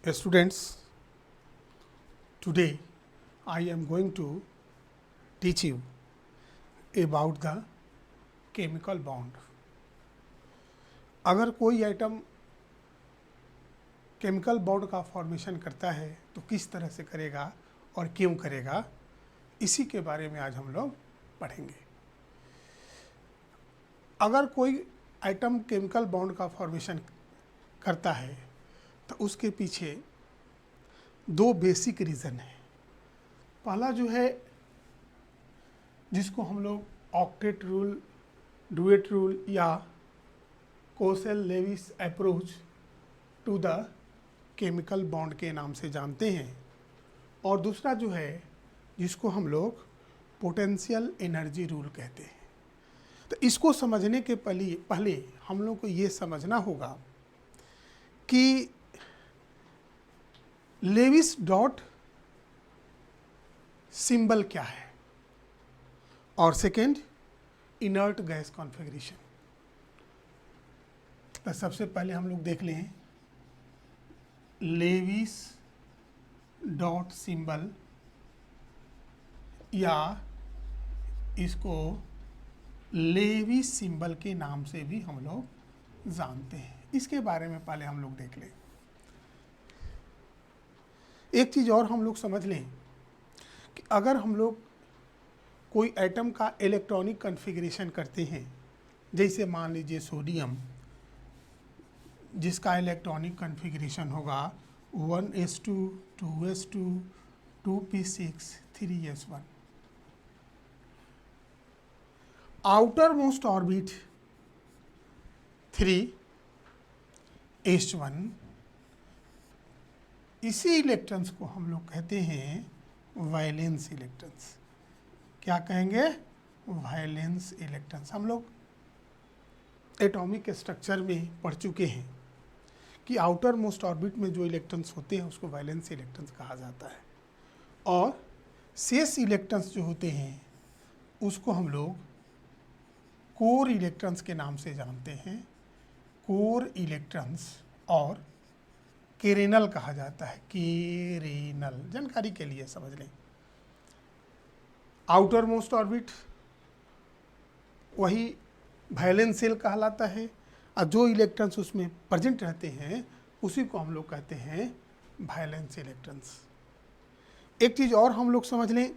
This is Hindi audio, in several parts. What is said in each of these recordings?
Students, today I am going to teach you about the chemical bond. अगर कोई आइटम केमिकल बॉन्ड का फॉर्मेशन करता है तो किस तरह से करेगा और क्यों करेगा, इसी के बारे में आज हम लोग पढ़ेंगे। अगर कोई आइटम केमिकल बॉन्ड का फॉर्मेशन करता है तो उसके पीछे दो बेसिक रीज़न है। पहला जो है जिसको हम लोग ऑक्टेट रूल, डुएट रूल या Kossel Lewis approach to the chemical bond के नाम से जानते हैं, और दूसरा जो है जिसको हम लोग पोटेंशियल एनर्जी रूल कहते हैं। तो इसको समझने के पहले हम लोग को ये समझना होगा कि लेविस डॉट सिंबल क्या है, और सेकेंड इनर्ट गैस कॉन्फ़िगरेशन। तो सबसे पहले हम लोग देख लें लेविस डॉट सिंबल, या इसको लेविस सिंबल के नाम से भी हम लोग जानते हैं। इसके बारे में पहले हम लोग देख लें। एक चीज़ और हम लोग समझ लें कि अगर हम लोग कोई एटम का इलेक्ट्रॉनिक कॉन्फ़िगरेशन करते हैं, जैसे मान लीजिए सोडियम, जिसका इलेक्ट्रॉनिक कॉन्फ़िगरेशन होगा 1s2 2s2 2p6 3s1, outer most orbit 3s1, इसी इलेक्ट्रॉन्स को हम लोग कहते हैं वैलेंस इलेक्ट्रॉन्स। क्या कहेंगे? Valence electrons. हम लोग एटॉमिक स्ट्रक्चर में पढ़ चुके हैं कि आउटर मोस्ट ऑर्बिट में जो इलेक्ट्रॉन्स होते हैं उसको वैलेंस इलेक्ट्रॉन्स कहा जाता है, और शेष इलेक्ट्रॉन्स जो होते हैं उसको हम लोग कोर इलेक्ट्रॉन्स के नाम से जानते हैं। कोर इलेक्ट्रॉन्स और केरेनल कहा जाता है। केरेनल जानकारी के लिए समझ लें। आउटर मोस्ट ऑर्बिट वही वैलेंस शेल कहलाता है, और जो इलेक्ट्रॉन्स उसमें प्रेजेंट रहते हैं उसी को हम लोग कहते हैं वैलेंस इलेक्ट्रॉन्स। एक चीज़ और हम लोग समझ लें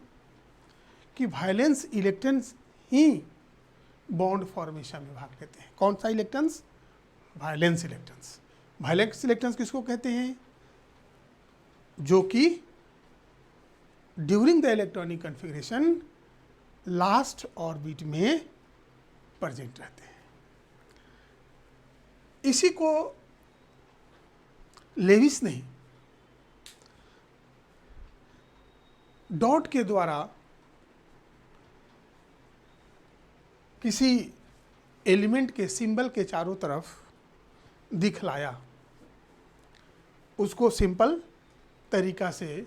कि वैलेंस इलेक्ट्रॉन्स ही बॉन्ड फॉर्मेशन में भाग लेते हैं। कौन सा electrons? Valence electrons. Valence electrons किसको कहते हैं? जो कि during the electronic configuration last orbit में प्रेजेंट रहते हैं। इसी को लेविस ने डॉट के द्वारा किसी एलिमेंट के सिंबल के चारों तरफ दिखलाया, उसको सिंपल तरीका से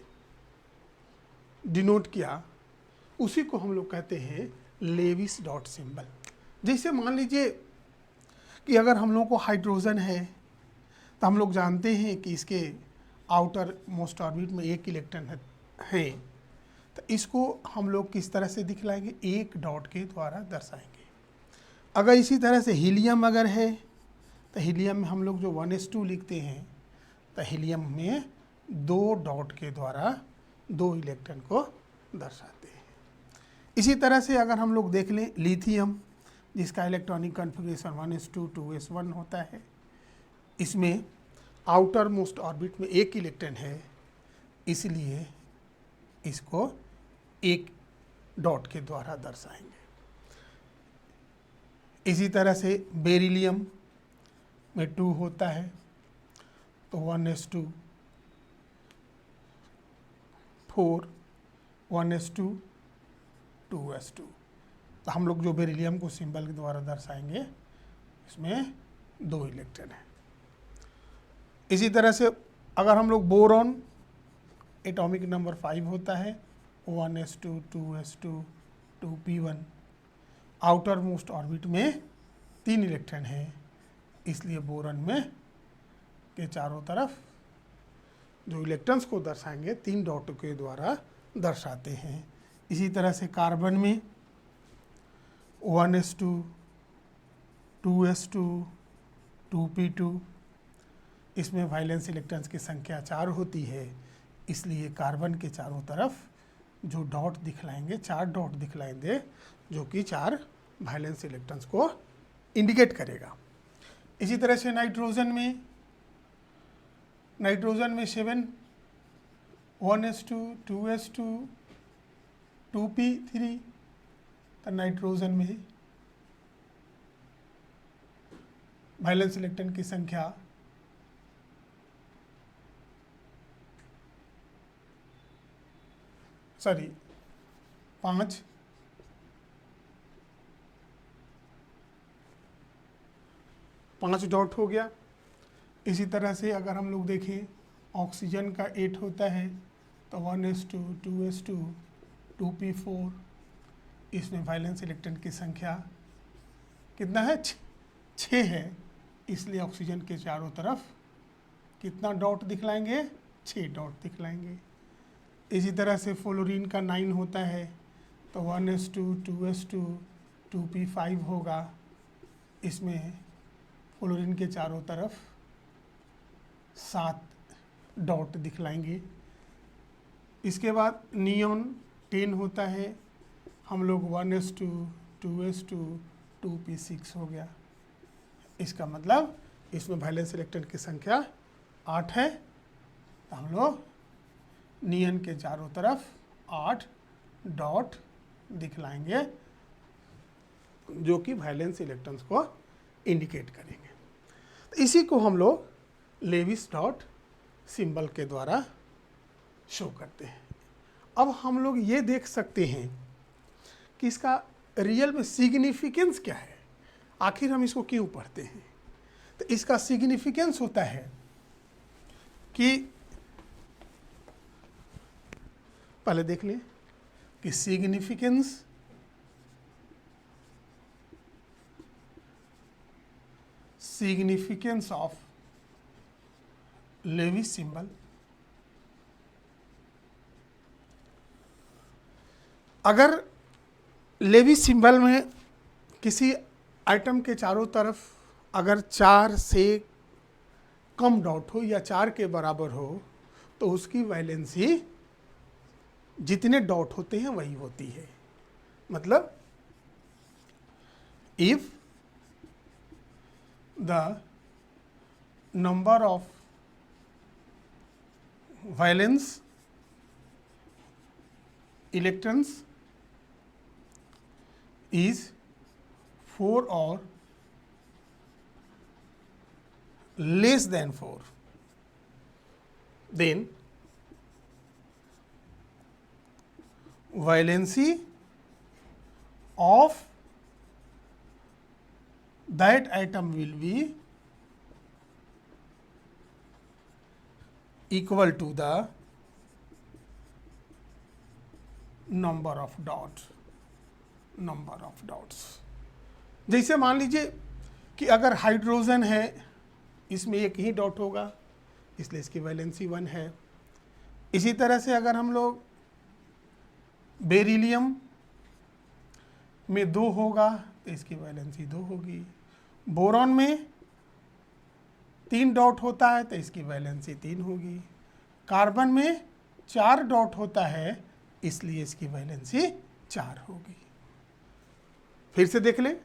डिनोट किया, उसी को हम लोग कहते हैं लेविस डॉट सिंबल। जैसे मान लीजिए कि अगर हम लोगों को हाइड्रोजन है तो हम लोग जानते हैं कि इसके आउटर मोस्ट ऑर्बिट में एक इलेक्ट्रॉन है, तो इसको हम लोग किस तरह से दिखलाएंगे? एक डॉट के द्वारा दर्शाएंगे। अगर इसी तरह से हीलियम अगर है तो हीलियम में हम लोग जो 1s2 लिखते हैं, तो हीलियम में दो डॉट के द्वारा दो इलेक्ट्रॉन को दर्शाते हैं। इसी तरह से अगर हम लोग देख लें लिथियम, जिसका इलेक्ट्रॉनिक कॉन्फ़िगरेशन 1s2 2s1 होता है, इसमें आउटर मोस्ट ऑर्बिट में एक इलेक्ट्रॉन है, इसलिए इसको एक डॉट के द्वारा दर्शाएंगे। इसी तरह से बेरिलियम में 2 होता है, तो 1s2 4 1s2 2s2, तो हम लोग जो बेरिलियम को सिंबल के द्वारा दर्शाएंगे इसमें दो इलेक्ट्रॉन है। इसी तरह से अगर हम लोग बोरॉन, एटॉमिक नंबर 5 होता है, 1s2 2s2 2p1, outer most orbit में 3 इलेक्ट्रॉन है, इसलिए बोरॉन में के चारों तरफ जो इलेक्ट्रॉन्स को दर्शाएंगे 3 डॉट के द्वारा दर्शाते हैं। इसी तरह से कार्बन में 1s2, 2s2, 2p2, इसमें वैलेंस इलेक्ट्रॉन्स की संख्या 4 होती है, इसलिए कार्बन के चारों तरफ जो डॉट दिखलाएंगे 4 डॉट दिखलाएंगे जो कि 4 वैलेंस इलेक्ट्रॉन्स को इंडिकेट करेगा। इसी तरह से नाइट्रोजन में 7 1s2, 2s2, 2p3, तो नाइट्रोजन में वैलेंस इलेक्ट्रॉन की संख्या 5 डॉट हो गया। इसी तरह से अगर हम लोग देखें ऑक्सीजन का 8 होता है तो 1s2, 2s2, 2p4, इसमें वैलेंस इलेक्ट्रॉन की संख्या कितना है 6 है, इसलिए ऑक्सीजन के चारों तरफ कितना डॉट दिखलाएंगे 6 डॉट दिखलाएंगे। इसी तरह से फ्लोरीन का 9 होता है तो 1s2, 2s2, 2p5 होगा, इसमें फ्लोरीन के चारों तरफ 7 डॉट दिखलाएंगे। इसके बाद नियॉन 10 होता है, हम लोग 1s2, 2s2, 2p6 हो गया। इसका मतलब इसमें वैलेंस इलेक्ट्रॉन की संख्या 8 है, तो हम लोग नियन के चारों तरफ 8 डॉट दिखलाएंगे जो कि वैलेंस इलेक्ट्रॉन्स को इंडिकेट करेंगे। तो इसी को हम लोग लेविस डॉट सिंबल के द्वारा शो करते हैं। अब हम लोग ये देख सकते हैं कि इसका रियल में सिग्निफिकेंस क्या है, आखिर हम इसको क्यों पढ़ते हैं। तो इसका सिग्निफिकेंस होता है कि पहले देख लें कि सिग्निफिकेंस ऑफ लेविस सिंबल, अगर लेविस सिंबल में किसी आइटम के चारों तरफ अगर 4 से कम डॉट हो या 4 के बराबर हो तो उसकी वैलेंसी जितने डॉट होते हैं वही होती है। मतलब if the number of valence electrons is 4 or less than 4, then valency of that atom will be equal to the number of dots। जैसे मान लीजिए कि अगर हाइड्रोजन है, इसमें एक ही डॉट होगा इसलिए इसकी वैलेंसी 1 है। इसी तरह से अगर हम लोग बेरिलियम में 2 होगा तो इसकी वैलेंसी 2 होगी। बोरॉन में 3 डॉट होता है तो इसकी वैलेंसी 3 होगी। कार्बन में 4 डॉट होता है इसलिए इसकी वैलेंसी 4 होगी। फिर से देख लें,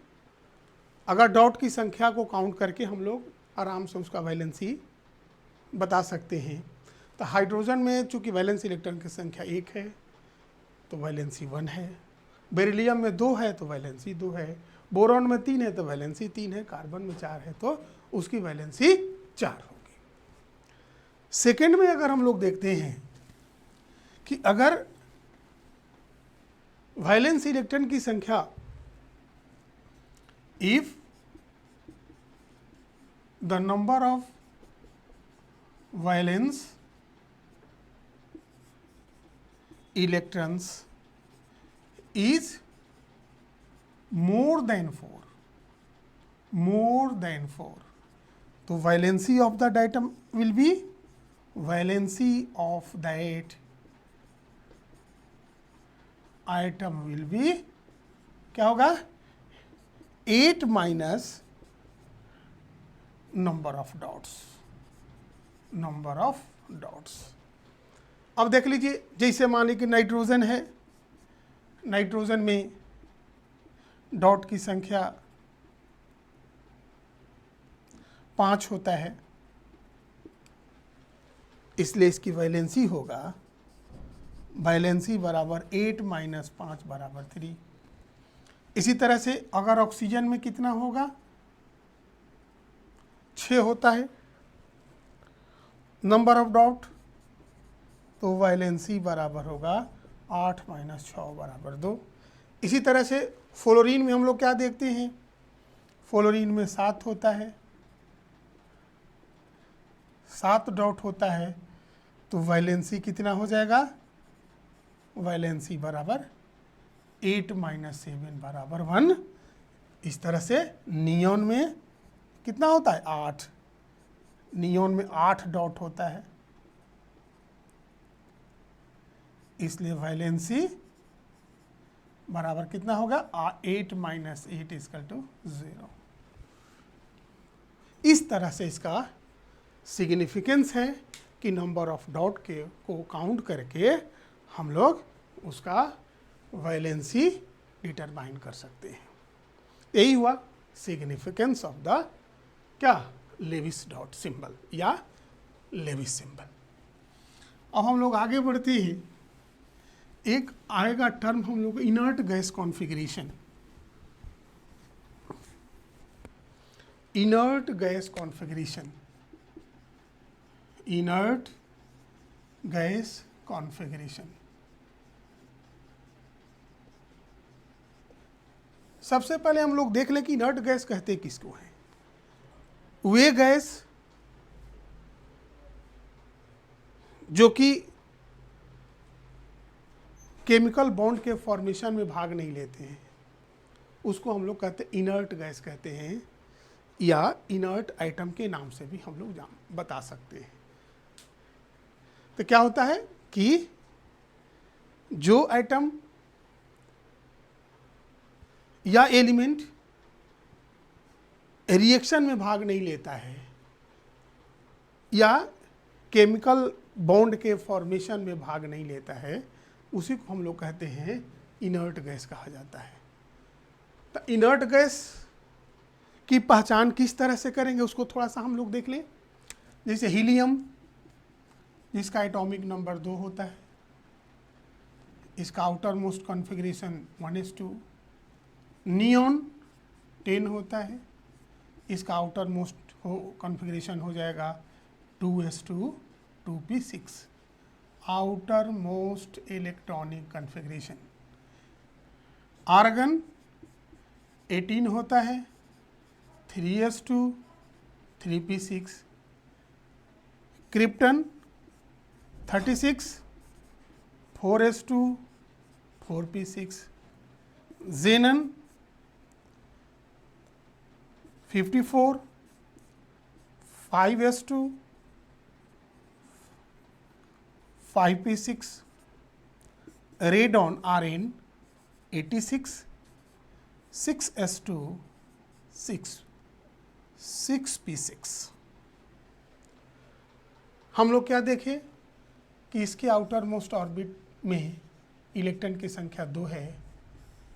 अगर डॉट की संख्या को काउंट करके हम लोग आराम से उसका वैलेंसी बता सकते हैं। तो हाइड्रोजन में चूंकि वैलेंसी इलेक्ट्रॉन की संख्या 1 है तो वैलेंसी 1 है, बेरिलियम में 2 है तो वैलेंसी 2 है, बोरॉन में 3 है तो वैलेंसी 3 है, कार्बन में 4 है तो उसकी वैलेंसी 4 होगी। सेकेंड में अगर हम लोग देखते हैं कि अगर वैलेंसी इलेक्ट्रॉन की संख्या if the number of valence electrons is more than 4, तो valency of the atom will be valency of that item will be, क्या होगा, 8 minus number of dots, number of dots. अब देख लीजिए, जैसे मान लीजिए कि नाइट्रोजन है, नाइट्रोजन में डॉट की संख्या 5 होता है, इसलिए इसकी वैलेंसी होगा, वैलेंसी बराबर 8 माइनस 5 बराबर 3। इसी तरह से अगर ऑक्सीजन में कितना होगा, 6 होता है नंबर ऑफ डॉट, तो वैलेंसी बराबर होगा 8 माइनस 6 बराबर 2। इसी तरह से फ्लोरीन में हम लोग क्या देखते हैं, फ्लोरीन में 7 होता है, 7 डॉट होता है, तो वैलेंसी कितना हो जाएगा, वैलेंसी बराबर 8 माइनस 7 बराबर 1। इस तरह से नियॉन में कितना होता है, 8, नियॉन में 8 डॉट होता है, इसलिए वैलेंसी बराबर कितना होगा, 8 माइनस 8 इक्वल टू 0। इस तरह से इसका सिग्निफिकेंस है कि नंबर ऑफ डॉट के को काउंट करके हम लोग उसका वैलेंसी डिटरमाइन कर सकते हैं। यही हुआ सिग्निफिकेंस ऑफ द क्या, लेविस डॉट सिंबल या लेविस सिंबल। अब हम लोग आगे बढ़ते हैं, एक आएगा टर्म हम लोग inert gas configuration. Inert gas configuration, inert gas configuration. सबसे पहले हम लोग देख लें कि इनर्ट गैस कहते किसको हैं। वे गैस जो कि केमिकल बॉन्ड के फॉर्मेशन में भाग नहीं लेते हैं, उसको हम लोग कहते हैं इनर्ट गैस कहते हैं, या इनर्ट आइटम के नाम से भी हम लोग बता सकते हैं। तो क्या होता है कि जो आइटम या एलिमेंट रिएक्शन में भाग नहीं लेता है या केमिकल बॉन्ड के फॉर्मेशन में भाग नहीं लेता है, उसी को हम लोग कहते हैं इनर्ट गैस कहा जाता है। तो इनर्ट गैस की पहचान किस तरह से करेंगे उसको थोड़ा सा हम लोग देख लें। जैसे हीलियम, जिसका एटॉमिक नंबर 2 होता है, इसका outer most configuration 1s2। Neon 10 होता है, इसका आउटर मोस्ट कॉन्फ़िगरेशन हो जाएगा 2s2 2p6। Outermost electronic configuration. Argon 18 होता है, 3s2 3p6। Krypton 36 4s2 4p6। Xenon 54 5s2 5p6। Radon Rn 86 6s2 6p6। हम लोग क्या देखें कि इसके आउटर मोस्ट ऑर्बिट में इलेक्ट्रॉन की संख्या 2 है,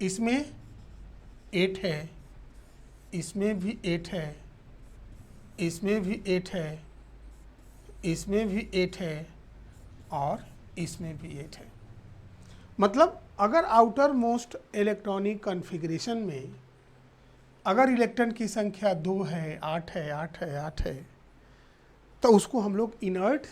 इसमें 8 है, इसमें भी 8 है, इसमें भी 8 है, इसमें भी 8 है और इसमें भी 8 है। मतलब अगर आउटर मोस्ट इलेक्ट्रॉनिक कॉन्फ़िगरेशन में अगर इलेक्ट्रॉन की संख्या 2 है, 8 है, 8 है, 8 है, तो उसको हम लोग इनर्ट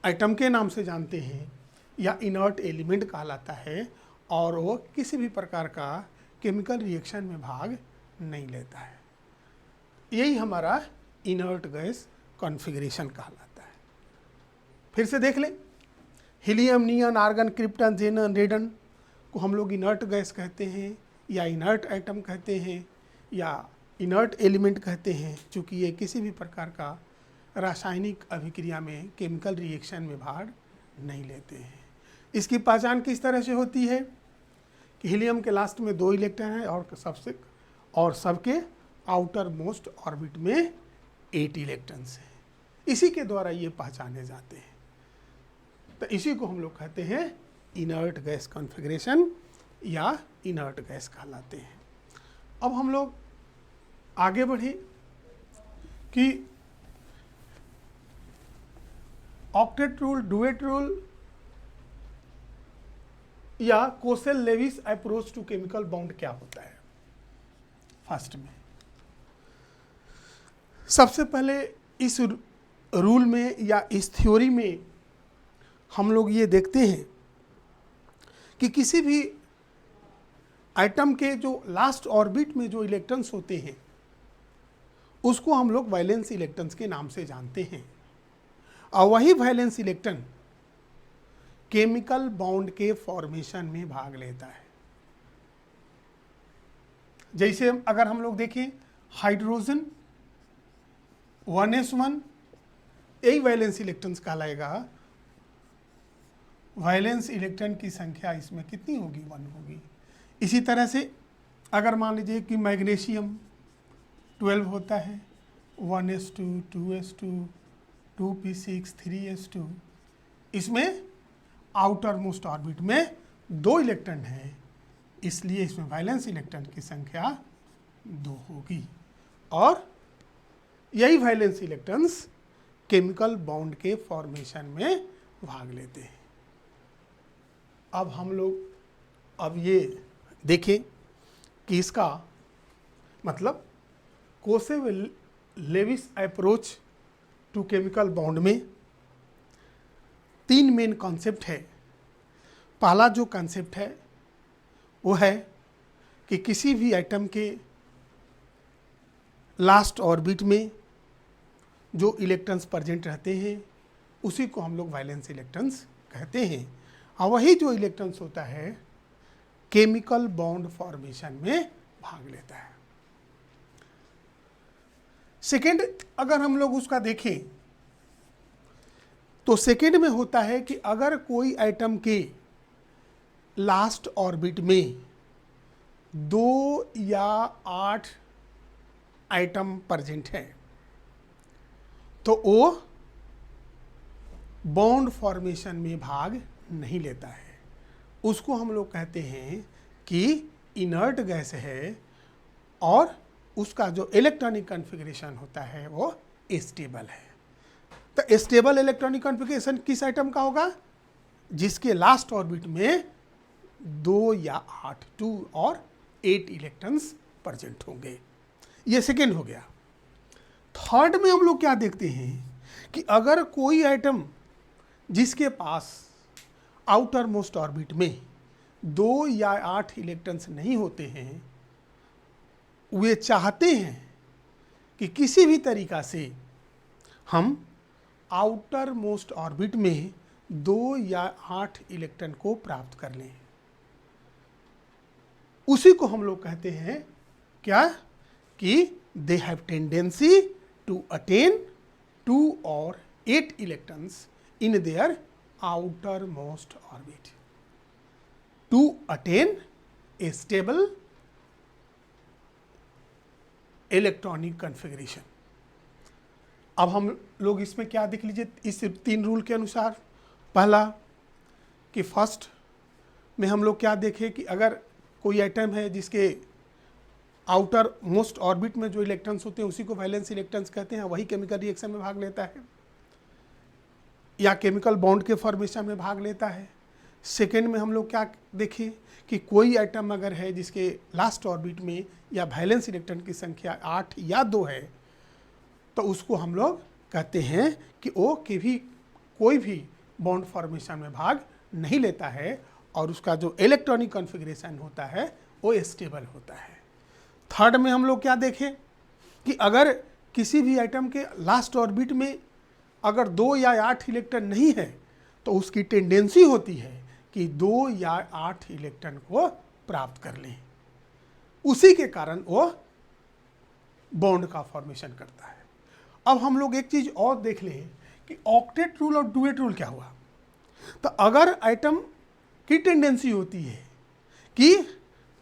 आइटम के नाम से जानते हैं या इनर्ट एलिमेंट कहलाता है, और वो किसी भी प्रकार का केमिकल रिएक्शन में भाग नहीं लेता है। यही हमारा इनर्ट गैस कॉन्फ़िगरेशन कहलाता है। फिर से देख लें, हीलियम, नियॉन, आर्गन, क्रिप्टन, जेनन, रेडन को हम लोग इनर्ट गैस कहते हैं या इनर्ट आइटम कहते हैं या इनर्ट एलिमेंट कहते हैं, चूँकि ये किसी भी प्रकार का रासायनिक अभिक्रिया में, केमिकल रिएक्शन में भाग नहीं लेते हैं। इसकी पहचान किस तरह से होती है कि हीलियम के लास्ट में 2 इलेक्ट्रॉन है और सबके आउटर मोस्ट ऑर्बिट में 8 इलेक्ट्रॉन्स हैं। इसी के द्वारा ये पहचाने जाते हैं। तो इसी को हम लोग कहते हैं इनर्ट गैस कॉन्फ़िगरेशन या इनर्ट गैस कहलाते हैं। अब हम लोग आगे बढ़े कि ऑक्टेट रूल, डुएट रूल या Kossel Lewis approach to chemical bond क्या होता है। फर्स्ट में सबसे पहले इस रूल में या इस थ्योरी में हम लोग ये देखते हैं कि किसी भी आइटम के जो लास्ट ऑर्बिट में जो इलेक्ट्रॉन्स होते हैं उसको हम लोग वैलेंस इलेक्ट्रॉन्स के नाम से जानते हैं, और वही वैलेंस इलेक्ट्रॉन केमिकल बॉन्ड के फॉर्मेशन में भाग लेता है। जैसे अगर हम लोग देखें हाइड्रोजन 1s1 यही वैलेंस इलेक्ट्रॉन्स कहलाएगा। वैलेंस इलेक्ट्रॉन की संख्या इसमें कितनी होगी, 1 होगी। इसी तरह से अगर मान लीजिए कि मैग्नीशियम 12 होता है, 1s2 2s2 2p6 3s2, इसमें आउटर मोस्ट ऑर्बिट में 2 इलेक्ट्रॉन है, इसलिए इसमें वैलेंस इलेक्ट्रॉन की संख्या 2 होगी। और यही वैलेंस इलेक्ट्रॉन्स केमिकल बॉन्ड के फॉर्मेशन में भाग लेते हैं। अब हम लोग अब ये देखें कि इसका मतलब Kossel Lewis approach to chemical bond में 3 मेन कॉन्सेप्ट है। पहला जो कॉन्सेप्ट है वो है कि किसी भी आइटम के लास्ट ऑर्बिट में जो इलेक्ट्रॉन्स प्रेजेंट रहते हैं उसी को हम लोग वैलेंस इलेक्ट्रॉन्स कहते हैं, और वही जो इलेक्ट्रॉन्स होता है केमिकल बॉन्ड फॉर्मेशन में भाग लेता है। सेकेंड अगर हम लोग उसका देखें तो सेकेंड में होता है कि अगर कोई आइटम के लास्ट ऑर्बिट में 2 या 8 आइटम प्रेजेंट है तो वो बॉन्ड फॉर्मेशन में भाग नहीं लेता है। उसको हम लोग कहते हैं कि इनर्ट गैस है, और उसका जो इलेक्ट्रॉनिक कॉन्फ़िगरेशन होता है वो स्टेबल है। तो स्टेबल इलेक्ट्रॉनिक कॉन्फ़िगरेशन किस आइटम का होगा, जिसके लास्ट ऑर्बिट में 2 या 8 2 और 8 इलेक्ट्रॉन्स प्रेजेंट होंगे। ये सेकेंड हो गया। थर्ड में हम लोग क्या देखते हैं कि अगर कोई आइटम जिसके पास आउटर मोस्ट ऑर्बिट में 2 या 8 इलेक्ट्रॉन्स नहीं होते हैं, वे चाहते हैं कि किसी भी तरीका से हम आउटर मोस्ट ऑर्बिट में 2 या 8 इलेक्ट्रॉन को प्राप्त कर लें, उसी को हम लोग कहते हैं क्या कि they have tendency to attain 2 और 8 electrons in their outermost orbit to attain a stable electronic configuration. अब हम लोग इसमें क्या देख लीजिए इस 3 रूल के अनुसार। पहला कि फर्स्ट में हम लोग क्या देखें कि अगर कोई आइटम है जिसके आउटर मोस्ट ऑर्बिट में जो इलेक्ट्रॉन्स होते हैं उसी को वैलेंस इलेक्ट्रॉन्स कहते हैं, वही केमिकल रिएक्शन में भाग लेता है या केमिकल बॉन्ड के फॉर्मेशन में भाग लेता है। सेकेंड में हम लोग क्या देखें कि कोई आइटम अगर है जिसके लास्ट ऑर्बिट में या वैलेंस इलेक्ट्रॉन की संख्या 8 या 2 है, तो उसको हम लोग कहते हैं कि वो कोई भी बॉन्ड फॉर्मेशन में भाग नहीं लेता है, और उसका जो इलेक्ट्रॉनिक कॉन्फ़िगरेशन होता है वो स्टेबल होता है। थर्ड में हम लोग क्या देखें कि अगर किसी भी आइटम के लास्ट ऑर्बिट में अगर 2 या 8 इलेक्ट्रॉन नहीं है तो उसकी टेंडेंसी होती है कि 2 या 8 इलेक्ट्रॉन को प्राप्त कर लें, उसी के कारण वो बॉन्ड का फॉर्मेशन करता है। अब हम लोग एक चीज और देख लें कि ऑक्टेट रूल और डुएट रूल क्या हुआ। तो अगर एटम की टेंडेंसी होती है कि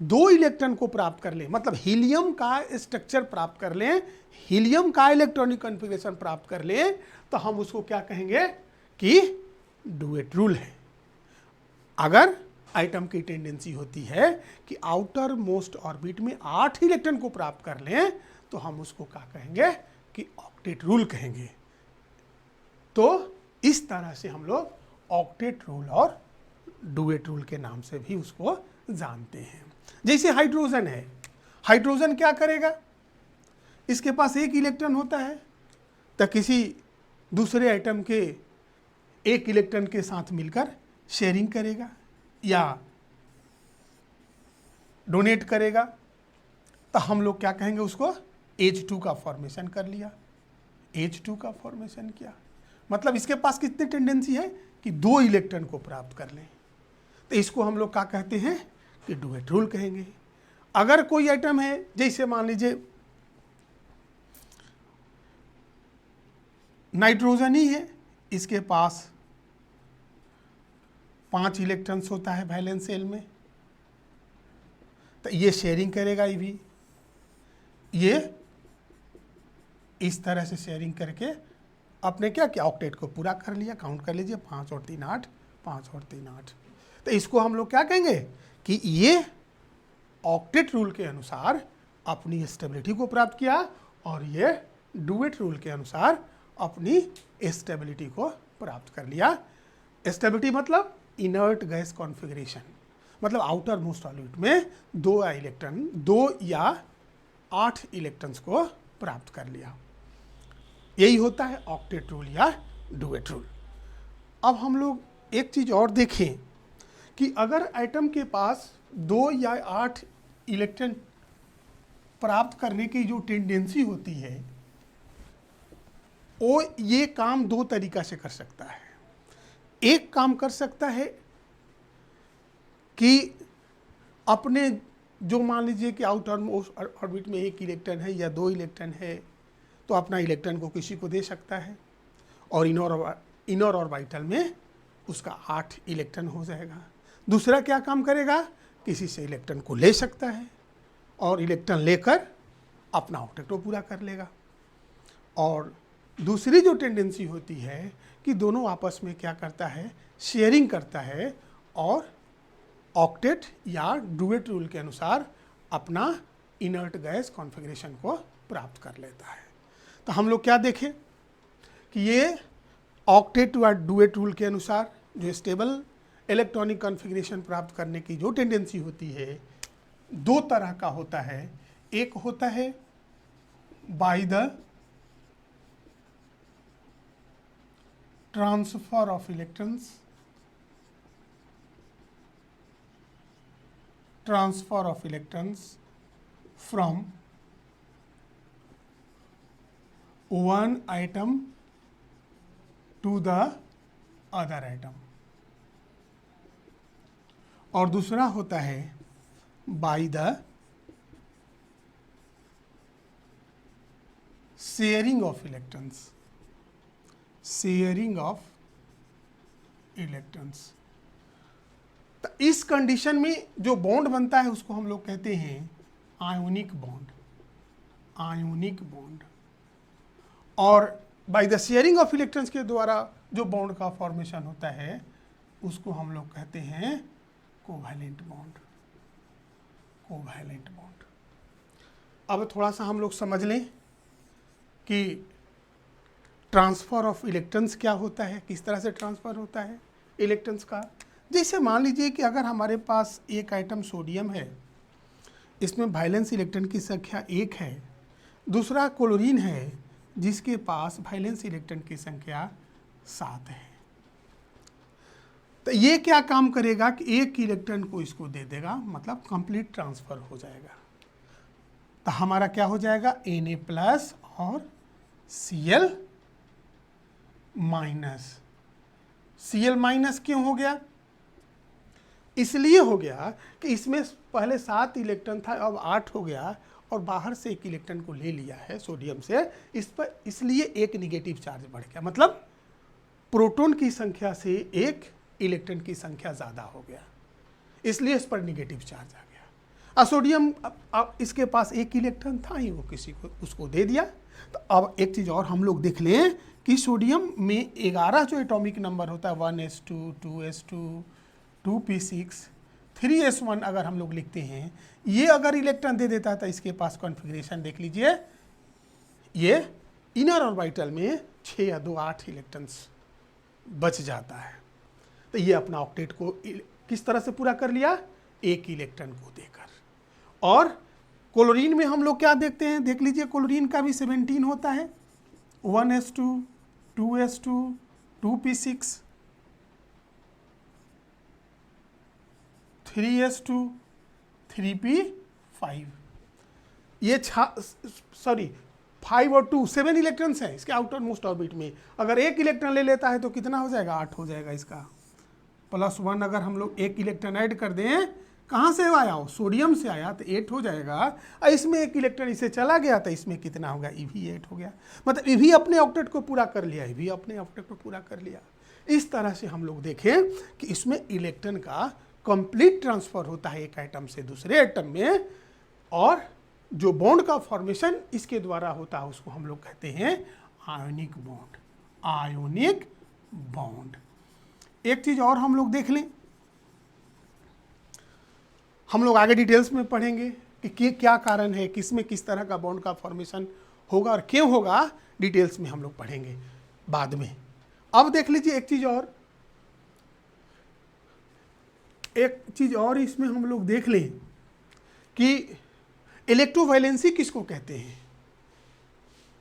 2 इलेक्ट्रॉन को प्राप्त कर लें, मतलब हीलियम का स्ट्रक्चर प्राप्त कर लें, हीलियम का इलेक्ट्रॉनिक कॉन्फ़िगरेशन प्राप्त कर लें, तो हम उसको क्या कहेंगे कि डुएट रूल है। अगर एटम की टेंडेंसी होती है कि आउटर मोस्ट ऑर्बिट में 8 इलेक्ट्रॉन को प्राप्त कर लें, तो हम उसको क्या कहेंगे कि ऑक्टेट रूल कहेंगे। तो इस तरह से हम लोग ऑक्टेट रूल और डुएट रूल के नाम से भी उसको जानते हैं। जैसे हाइड्रोजन है, हाइड्रोजन क्या करेगा, इसके पास 1 इलेक्ट्रॉन होता है, तो किसी दूसरे एटम के 1 इलेक्ट्रॉन के साथ मिलकर शेयरिंग करेगा या डोनेट करेगा, तो हम लोग क्या कहेंगे उसको H2 का फॉर्मेशन कर लिया, H2 का फॉर्मेशन किया। मतलब इसके पास कितनी टेंडेंसी है कि 2 इलेक्ट्रॉन को प्राप्त कर लें, तो इसको हम लोग क्या कहते हैं कि डुएट रूल कहेंगे। अगर कोई एटम है, जैसे मान लीजिए नाइट्रोजन ही है, इसके पास 5 इलेक्ट्रॉन्स होता है वैलेंस शेल में, तो ये शेयरिंग करेगा, ये भी ये इस तरह से शेयरिंग करके आपने क्या किया, ऑक्टेट को पूरा कर लिया। काउंट कर लीजिए, 5 और 3 8, 5 और 3 8। तो इसको हम लोग क्या कहेंगे कि ये ऑक्टेट रूल के अनुसार अपनी स्टेबिलिटी को प्राप्त किया, और ये डुएट रूल के अनुसार अपनी स्टेबिलिटी को प्राप्त कर लिया। स्टेबिलिटी मतलब इनर्ट गैस कॉन्फ़िगरेशन, मतलब आउटर मोस्ट ऑर्बिट में 2 इलेक्ट्रॉन, 2 या 8 इलेक्ट्रॉन्स को प्राप्त कर लिया। यही होता है ऑक्टेट रूल या डुएट रूल। अब हम लोग एक चीज़ और देखें कि अगर एटम के पास 2 या 8 इलेक्ट्रॉन प्राप्त करने की जो टेंडेंसी होती है, वो ये काम 2 तरीका से कर सकता है। एक काम कर सकता है कि अपने जो मान लीजिए कि आउटर मोस्ट ऑर्बिट में 1 इलेक्ट्रॉन है या 2 इलेक्ट्रॉन है, तो अपना इलेक्ट्रॉन को किसी को दे सकता है, और इनर ऑर्बिटल में उसका 8 इलेक्ट्रॉन हो जाएगा। दूसरा क्या काम करेगा, किसी से इलेक्ट्रॉन को ले सकता है और इलेक्ट्रॉन लेकर अपना ऑक्टेट को पूरा कर लेगा। और दूसरी जो टेंडेंसी होती है कि दोनों आपस में क्या करता है, शेयरिंग करता है, और ऑक्टेट या डुएट रूल के अनुसार अपना इनर्ट गैस कॉन्फ़िगरेशन को प्राप्त कर लेता है। तो हम लोग क्या देखें कि ये ऑक्टेट या डुएट रूल के अनुसार जो स्टेबल इलेक्ट्रॉनिक कॉन्फ़िगरेशन प्राप्त करने की जो टेंडेंसी होती है, 2 तरह का होता है। एक होता है by the transfer of electrons, from one atom to the other atom, और दूसरा होता है by the sharing of electrons. तो इस कंडीशन में जो बॉन्ड बनता है उसको हम लोग कहते हैं आयोनिक बॉन्ड। और by the sharing of electrons के द्वारा जो बॉन्ड का फॉर्मेशन होता है उसको हम लोग कहते हैं कोवैलेंट बॉन्ड। अब थोड़ा सा हम लोग समझ लें कि ट्रांसफ़र ऑफ इलेक्ट्रॉन्स क्या होता है, किस तरह से ट्रांसफ़र होता है इलेक्ट्रॉन्स का। जैसे मान लीजिए कि अगर हमारे पास एक आइटम सोडियम है, इसमें वैलेंस इलेक्ट्रॉन की संख्या 1 है, दूसरा क्लोरीन है जिसके पास वैलेंस इलेक्ट्रॉन की संख्या 7 है। तो ये क्या काम करेगा कि 1 इलेक्ट्रॉन को इसको दे देगा, मतलब कंप्लीट ट्रांसफ़र हो जाएगा। तो हमारा क्या हो जाएगा, Na+ और Cl-। Cl- क्यों हो गया, इसलिए हो गया कि इसमें पहले 7 इलेक्ट्रॉन था, अब 8 हो गया, और बाहर से एक इलेक्ट्रॉन को ले लिया है सोडियम से, इस पर इसलिए एक निगेटिव चार्ज बढ़ गया, मतलब प्रोटॉन की संख्या से एक इलेक्ट्रॉन की संख्या ज़्यादा हो गया, इसलिए इस पर निगेटिव चार्ज आ गया। और सोडियम अब इसके पास एक इलेक्ट्रॉन था ही, वो किसी को उसको दे दिया। तो अब एक चीज़ और हम लोग देख लें कि सोडियम में 11 जो एटॉमिक नंबर होता है 1s2, 2s2, 2p6, 3s1 अगर हम लोग लिखते हैं, ये अगर इलेक्ट्रॉन दे देता है तो इसके पास कॉन्फ़िगरेशन देख लीजिए, ये इनर ऑर्बिटल में 6 या 2 8 इलेक्ट्रॉन्स बच जाता है। तो ये अपना ऑक्टेट को किस तरह से पूरा कर लिया, एक इलेक्ट्रॉन को देकर। और क्लोरीन में हम लोग क्या देखते हैं, देख लीजिए क्लोरीन का भी 17 होता है, 1s2, 2s2, 2p6, 3s2, 3p5, ये 5 और 2 7 इलेक्ट्रॉन्स हैं इसके आउटर मोस्ट ऑर्बिट में। अगर एक इलेक्ट्रॉन ले लेता है तो कितना हो जाएगा, 8 हो जाएगा इसका, +1 अगर हम लोग एक इलेक्ट्रॉन ऐड कर दें, कहाँ से आया हो, सोडियम से आया, तो 8 हो जाएगा। और इसमें एक इलेक्ट्रॉन इसे चला गया तो इसमें कितना होगा, ई भी 8 हो गया। मतलब ई भी अपने ऑक्टेट को पूरा कर लिया, ई भी अपने ऑक्टेट को पूरा कर लिया। इस तरह से हम लोग देखें कि इसमें इलेक्ट्रॉन का कंप्लीट ट्रांसफर होता है एक एटम से दूसरे एटम में, और जो बॉन्ड का फॉर्मेशन इसके द्वारा होता है उसको हम लोग कहते हैं आयोनिक बॉन्ड, आयोनिक बॉन्ड। एक चीज और हम लोग देख लें, हम लोग आगे डिटेल्स में पढ़ेंगे कि क्या कारण है, किस में किस तरह का बॉन्ड का फॉर्मेशन होगा और क्यों होगा, डिटेल्स में हम लोग पढ़ेंगे बाद में। अब देख लीजिए एक चीज और इसमें हम लोग देख लें कि इलेक्ट्रोवायलेंसी किसको कहते हैं।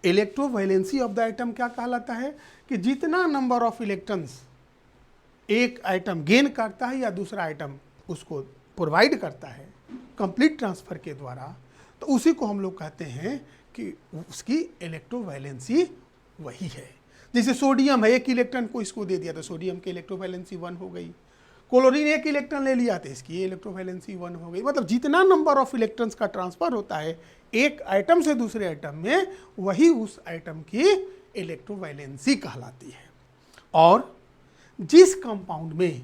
इलेक्ट्रोवायलेंसी ऑफ द एटम क्या कहलाता है कि जितना नंबर ऑफ इलेक्ट्रॉन्स एक एटम गेन करता है या दूसरा एटम उसको प्रोवाइड करता है कंप्लीट ट्रांसफर के द्वारा, तो उसी को हम लोग कहते हैं कि उसकी इलेक्ट्रोवायलेंसी वही है। जैसे सोडियम है, एक इलेक्ट्रॉन को इसको दे दिया तो सोडियम की इलेक्ट्रोवायलेंसी 1 हो गई। क्लोरीन एक इलेक्ट्रॉन ले लिया तो इसकी इलेक्ट्रोवायलेंसी 1 हो गई। मतलब जितना नंबर ऑफ इलेक्ट्रॉन्स का ट्रांसफर होता है एक एटम से दूसरे एटम में, वही उस एटम की इलेक्ट्रोवायलेंसी कहलाती है। और जिस कंपाउंड में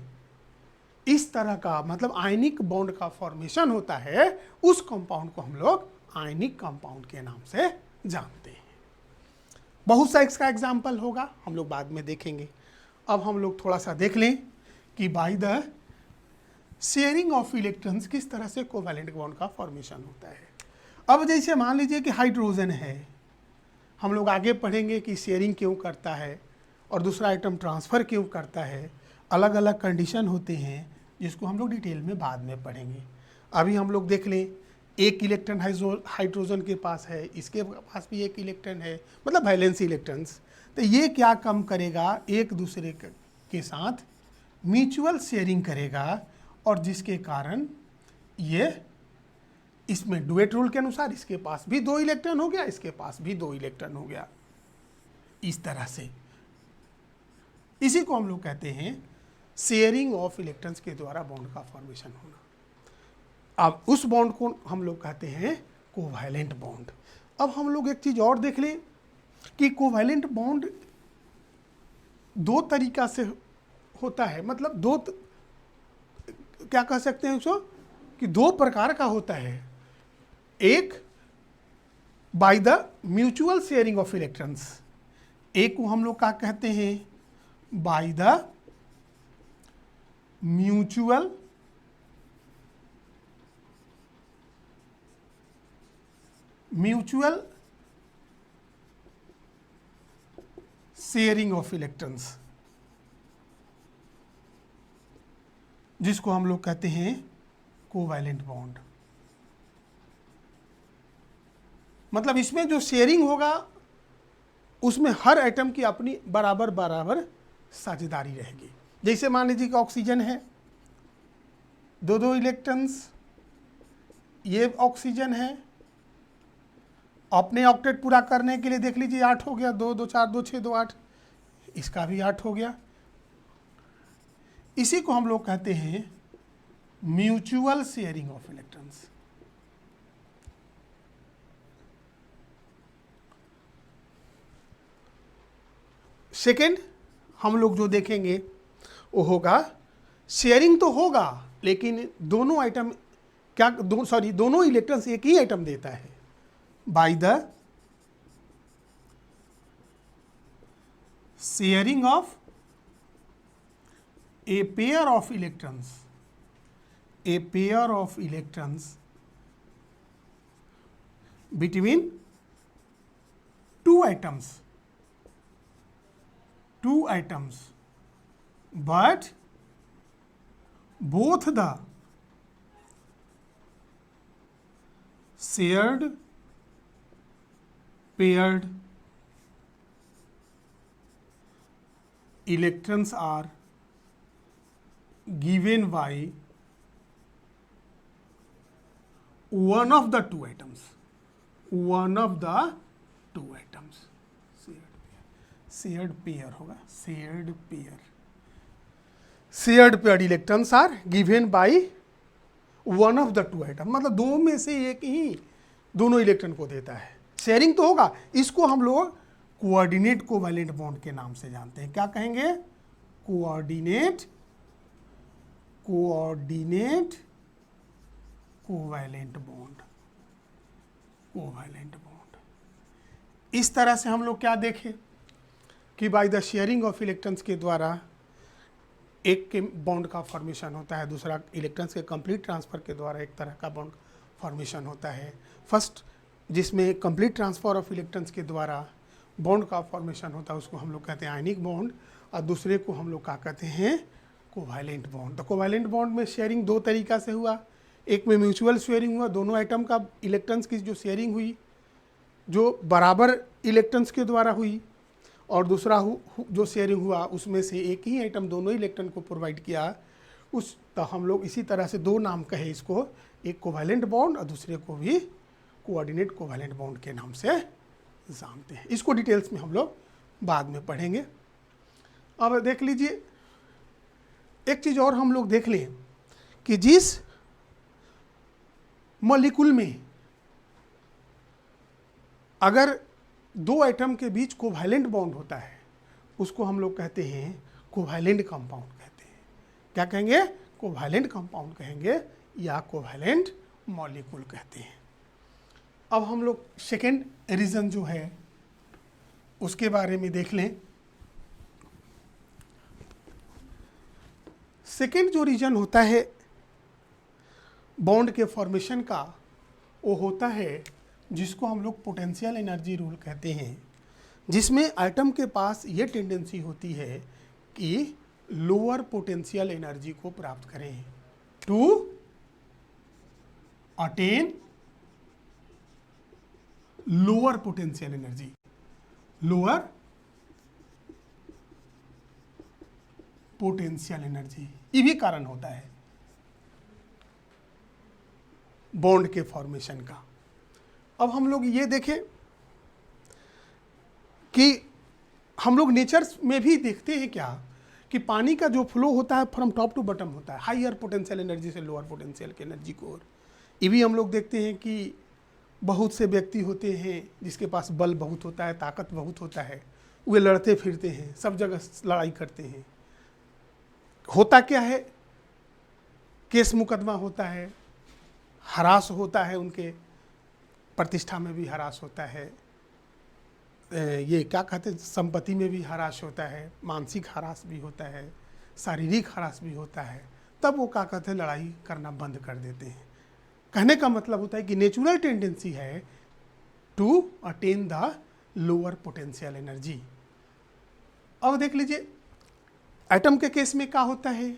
इस तरह का मतलब आयनिक बॉन्ड का फॉर्मेशन होता है, उस कंपाउंड को हम लोग आयनिक कंपाउंड के नाम से जानते हैं। बहुत सा इसका एग्जाम्पल होगा, हम लोग बाद में देखेंगे। अब हम लोग थोड़ा सा देख लें कि by the sharing of electrons किस तरह से कोवैलेंट बॉन्ड का फॉर्मेशन होता है। अब जैसे मान लीजिए कि हाइड्रोजन है, हम लोग आगे पढ़ेंगे कि शेयरिंग क्यों करता है और दूसरा आइटम ट्रांसफ़र क्यों करता है। अलग अलग कंडीशन होते हैं जिसको हम लोग डिटेल में बाद में पढ़ेंगे। अभी हम लोग देख लें, एक इलेक्ट्रॉन हाइड्रोजन के पास है, इसके पास भी एक इलेक्ट्रॉन है, मतलब वैलेंसी इलेक्ट्रॉन्स। तो ये क्या कम करेगा, एक दूसरे के साथ म्यूचुअल शेयरिंग करेगा, और जिसके कारण ये इसमें डुएट रूल के अनुसार इसके पास भी 2 इलेक्ट्रॉन हो गया, इसके पास भी 2 इलेक्ट्रॉन हो गया। इस तरह से इसी को हम लोग कहते हैं शेयरिंग ऑफ इलेक्ट्रॉन्स के द्वारा बॉन्ड का फॉर्मेशन होना। अब उस बॉन्ड को हम लोग कहते हैं कोवैलेंट बॉन्ड। अब हम लोग एक चीज़ और देख लें कि कोवैलेंट बॉन्ड 2 तरीका से होता है, मतलब क्या कह सकते हैं उसको कि 2 प्रकार का होता है। एक by the mutual sharing of electrons, एक को हम लोग क्या कहते हैं by the mutual sharing of electrons, जिसको हम लोग कहते हैं कोवैलेंट बॉन्ड। मतलब इसमें जो शेयरिंग होगा उसमें हर एटम की अपनी बराबर बराबर साझेदारी रहेगी। जैसे मान लीजिए कि ऑक्सीजन है, 2 इलेक्ट्रॉन्स, ये ऑक्सीजन है, अपने ऑक्टेट पूरा करने के लिए देख लीजिए 8 हो गया, 2 2 4 2 6 2 8, इसका भी 8 हो गया। इसी को हम लोग कहते हैं mutual sharing of electrons. Second हम लोग जो देखेंगे वो होगा, शेयरिंग तो होगा लेकिन दोनों आइटम क्या दोनों इलेक्ट्रॉन्स एक ही आइटम देता है, by the sharing of a pair of electrons between two atoms, but both the shared paired electrons are given by one of the two atoms, shared pair होगा, shared paired electrons are given by one of the two atoms, मतलब दो में से एक ही दोनों इलेक्ट्रॉन को देता है। शेयरिंग तो होगा, इसको हम लोग कोऑर्डिनेट कोवैलेंट बॉन्ड के नाम से जानते हैं। क्या कहेंगे? Coordinate covalent bond. इस तरह से हम लोग क्या देखें कि by the sharing of electrons के द्वारा एक के बॉन्ड का फॉर्मेशन होता है, दूसरा इलेक्ट्रॉन्स के कंप्लीट ट्रांसफ़र के द्वारा एक तरह का बॉन्ड फॉर्मेशन होता है। फर्स्ट जिसमें कंप्लीट ट्रांसफ़र ऑफ इलेक्ट्रॉन्स के द्वारा बॉन्ड का फॉर्मेशन होता है उसको हम लोग कहते हैं आयनिक बॉन्ड, और दूसरे को हम लोग क्या कहते हैं? Covalent bond. तो कोवैलेंट बॉन्ड में शेयरिंग दो तरीका से हुआ, एक में म्यूचुअल शेयरिंग हुआ, दोनों आइटम का इलेक्ट्रॉन्स की जो शेयरिंग हुई जो बराबर इलेक्ट्रॉन्स के द्वारा हुई, और दूसरा जो शेयरिंग हुआ उसमें से एक ही आइटम दोनों इलेक्ट्रॉन को प्रोवाइड किया, उस तो हम लोग इसी तरह से दो नाम कहे इसको, एक कोवैलेंट बॉन्ड और दूसरे को भी कोऑर्डिनेट कोवैलेंट बॉन्ड के नाम से जानते हैं। इसको डिटेल्स में हम लोग बाद में पढ़ेंगे। अब देख लीजिए एक चीज़ और हम लोग देख लें कि जिस मॉलिक्यूल में अगर दो आइटम के बीच कोवैलेंट बॉन्ड होता है उसको हम लोग कहते हैं कोवैलेंट कंपाउंड कहते हैं। क्या कहेंगे? कोवैलेंट कंपाउंड कहेंगे या कोवैलेंट मॉलिक्यूल कहते हैं। अब हम लोग सेकेंड रीज़न जो है उसके बारे में देख लें। सेकेंड जो रीजन होता है बॉन्ड के फॉर्मेशन का, वो होता है जिसको हम लोग पोटेंशियल एनर्जी रूल कहते हैं, जिसमें आइटम के पास ये टेंडेंसी होती है कि लोअर पोटेंशियल एनर्जी को प्राप्त करें, to attain lower potential energy. Lower potential energy, ये भी कारण होता है बॉन्ड के फॉर्मेशन का। अब हम लोग ये देखें कि हम लोग नेचर में भी देखते हैं क्या कि पानी का जो फ्लो होता है फ्रॉम टॉप टू बॉटम होता है, हायर पोटेंशियल एनर्जी से लोअर पोटेंशियल की एनर्जी को ओर। ये भी हम लोग देखते हैं कि बहुत से व्यक्ति होते हैं जिसके पास बल बहुत होता है, ताकत बहुत होता है, वे लड़ते फिरते हैं, सब जगह लड़ाई करते हैं। होता क्या है? केस मुकदमा होता है, हरास होता है, उनके प्रतिष्ठा में भी हरास होता है, ये क्या कहते हैं संपत्ति में भी हरास होता है, मानसिक हरास भी होता है, शारीरिक हरास भी होता है। तब वो क्या कहते हैं लड़ाई करना बंद कर देते हैं। कहने का मतलब होता है कि नेचुरल टेंडेंसी है to attain the lower potential energy. अब देख लीजिए एटम के केस में क्या होता है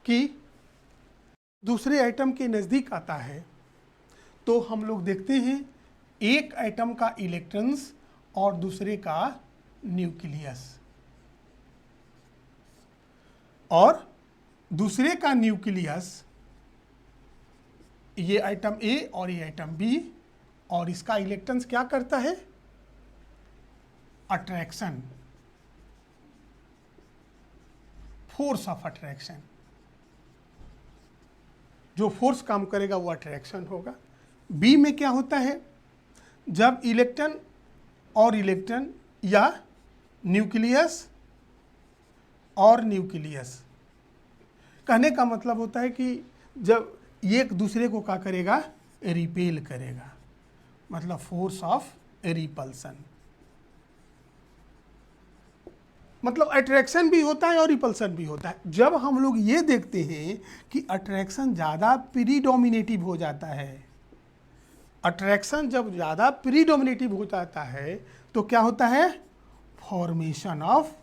कि दूसरे एटम के नज़दीक आता है तो हम लोग देखते हैं एक एटम का इलेक्ट्रॉन्स और दूसरे का न्यूक्लियस, और दूसरे का न्यूक्लियस ये एटम ए और ये एटम बी, और इसका इलेक्ट्रॉन्स क्या करता है? Attraction, force of attraction. जो फोर्स काम करेगा वो अट्रैक्शन होगा। बी में क्या होता है? जब इलेक्ट्रॉन और इलेक्ट्रॉन या न्यूक्लियस और न्यूक्लियस। कहने का मतलब होता है कि जब ये एक दूसरे को क्या करेगा, रिपेल करेगा, मतलब फोर्स ऑफ रिपल्सन। मतलब अट्रैक्शन भी होता है और रिपल्सन भी होता है। जब हम लोग ये देखते हैं कि अट्रैक्शन ज़्यादा प्रीडोमिनेटिव हो जाता है, अट्रैक्शन जब ज़्यादा प्रीडोमिनेटिव हो जाता है तो क्या होता है, formation of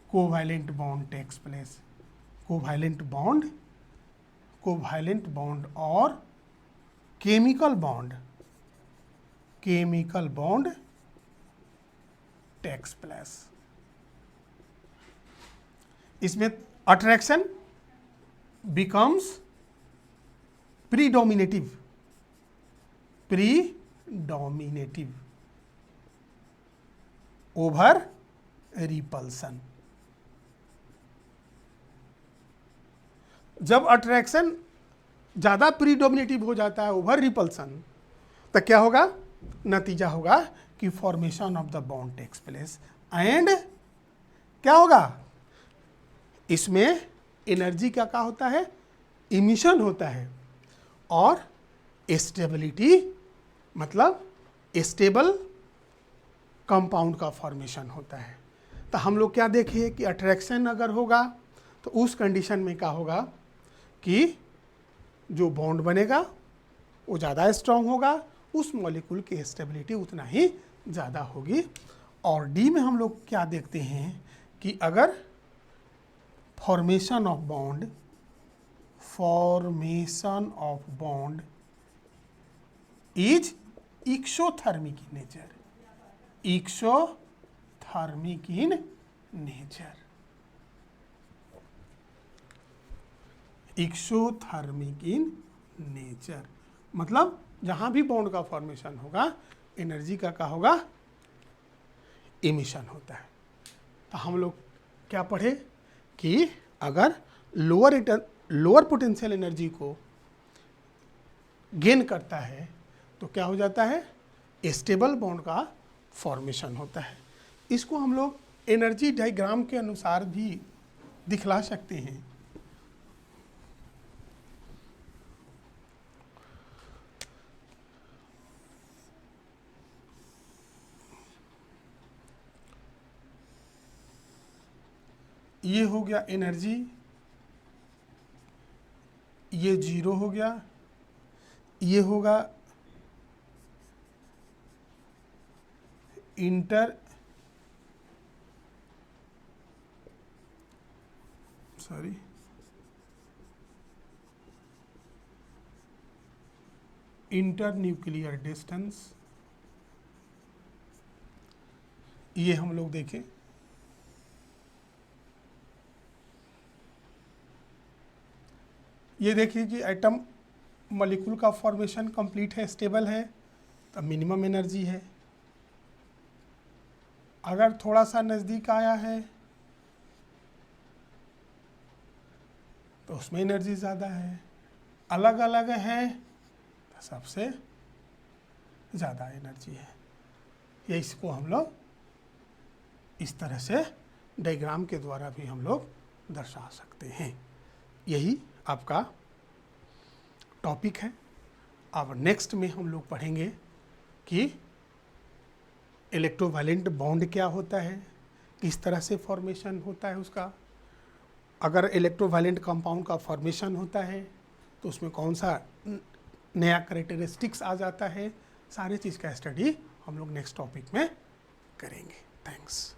covalent bond takes place. Covalent bond और केमिकल बॉन्ड टेक्स प्लेस। इसमें attraction becomes predominative over repulsion. जब अट्रैक्शन ज़्यादा प्रीडोमिनेटिव हो जाता है ओवर रिपल्सन, तो क्या होगा, नतीजा होगा कि formation of the bond takes place and क्या होगा, इसमें एनर्जी क्या होता है, इमिशन होता है, और स्टेबिलिटी मतलब स्टेबल कंपाउंड का फॉर्मेशन होता है। तो हम लोग क्या देखे कि अट्रैक्शन अगर होगा तो उस कंडीशन में क्या होगा कि जो बॉन्ड बनेगा वो ज़्यादा स्ट्रांग होगा, उस मॉलिक्यूल की स्टेबिलिटी उतना ही ज़्यादा होगी। और डी में हम लोग क्या देखते हैं कि अगर formation of bond is exothermic in nature, exothermic in nature मतलब जहाँ भी बॉन्ड का फॉर्मेशन होगा एनर्जी का क्या होगा, इमिशन होता है। तो हम लोग क्या पढ़े कि अगर लोअर पोटेंशियल एनर्जी को गेन करता है तो क्या हो जाता है, स्टेबल बॉन्ड का फॉर्मेशन होता है। इसको हम लोग एनर्जी डायग्राम के अनुसार भी दिखला सकते हैं। ये हो गया एनर्जी, ये 0 हो गया, ये होगा इंटर न्यूक्लियर डिस्टेंस। ये हम लोग देखें, ये देखिए कि एटम मॉलिक्यूल का फॉर्मेशन कंप्लीट है, स्टेबल है, तो मिनिमम एनर्जी है। अगर थोड़ा सा नज़दीक आया है तो उसमें एनर्जी ज़्यादा है, अलग अलग है तो सबसे ज़्यादा एनर्जी है। ये इसको हम लोग इस तरह से डायग्राम के द्वारा भी हम लोग दर्शा सकते हैं। यही आपका टॉपिक है। अब नेक्स्ट में हम लोग पढ़ेंगे कि इलेक्ट्रोवैलेंट बॉन्ड क्या होता है, किस तरह से फॉर्मेशन होता है उसका। अगर इलेक्ट्रोवैलेंट कंपाउंड का फॉर्मेशन होता है तो उसमें कौन सा नया कैरेक्टरिस्टिक्स आ जाता है, सारी चीज़ का स्टडी हम लोग नेक्स्ट टॉपिक में करेंगे। थैंक्स।